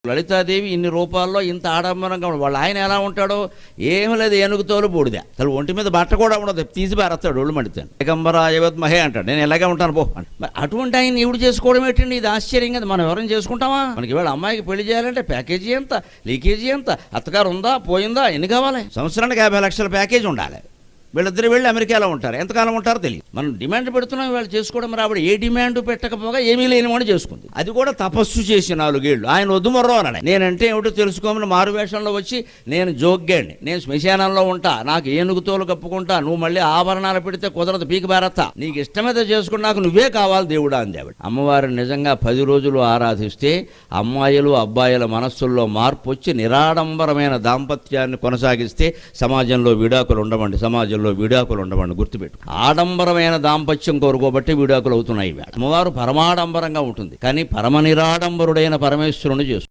లలితాదేవి ఇన్ని రూపాల్లో ఇంత ఆడంబరంగా వాళ్ళు ఆయన ఎలా ఉంటాడో ఏమి లేదు, ఏనుగుతోలు బూడిదే. అసలు ఒంటి మీద బట్ట కూడా ఉండదు, తీసి పారేస్తాడు ఒళ్ళు మండితాను. ఏకంబర మహే అంటాడు, నేను ఎలాగే ఉంటాను పో అని. అటువంటి ఆయన ఈవిడ చేసుకోవడం ఏంటండి, ఇది ఆశ్చర్యం కదా. మనం ఎవరైనా చేసుకుంటామా? మనకి ఇవాళ అమ్మాయికి పెళ్లి చేయాలంటే ప్యాకేజీ ఎంత, లీకేజీ ఎంత, అత్తగారు ఉందా పోయిందా, ఎన్ని కావాలి? సంవత్సరానికి 50 లక్షల ప్యాకేజీ ఉండాలి. వీళ్ళిద్దరు వెళ్ళి అమెరికాలో ఉంటారు, ఎంతకాలం ఉంటారో తెలియదు. మనం డిమాండ్ పెడుతున్నాం వాళ్ళు చేసుకోవడం. రాబడి ఏ డిమాండ్ పెట్టకపోగా ఏమీ లేనివాడు చేసుకుంది. అది కూడా తపస్సు చేసి 4 ఏళ్ళు. ఆయన వద్దు మొర్రో అన్నాడు. నేనంటే ఏమిటో తెలుసుకోమని మారువేషంలో వచ్చి, నేను జోగ్గాడిని, నేను శ్మశానంలో ఉంటా, నాకు ఏనుగుతోలు కప్పుకుంటా, నువ్వు మళ్ళీ ఆభరణాలు పెడితే కుదరదు, పీకి భారత, నీకు ఇష్టమైతే చేసుకుని నాకు నువ్వే కావాలి దేవుడా అంది ఆవిడ. అమ్మవారిని నిజంగా 10 రోజులు ఆరాధిస్తే అమ్మాయిలు అబ్బాయిల మనస్సుల్లో మార్పు వచ్చి నిరాడంబరమైన దాంపత్యాన్ని కొనసాగిస్తే సమాజంలో విడాకులు ఉండవండి. సమాజంలో విడాకులు ఉండవండి, గుర్తుపెట్టు. ఆడంబరమైన దాంపత్యం కోరుకోబట్టి విడాకులు అవుతున్నాయి. అమ్మవారు పరమాడంబరంగా ఉంటుంది, కానీ పరమ నిరాడంబరుడైన పరమేశ్వరుని చేస్తుంది.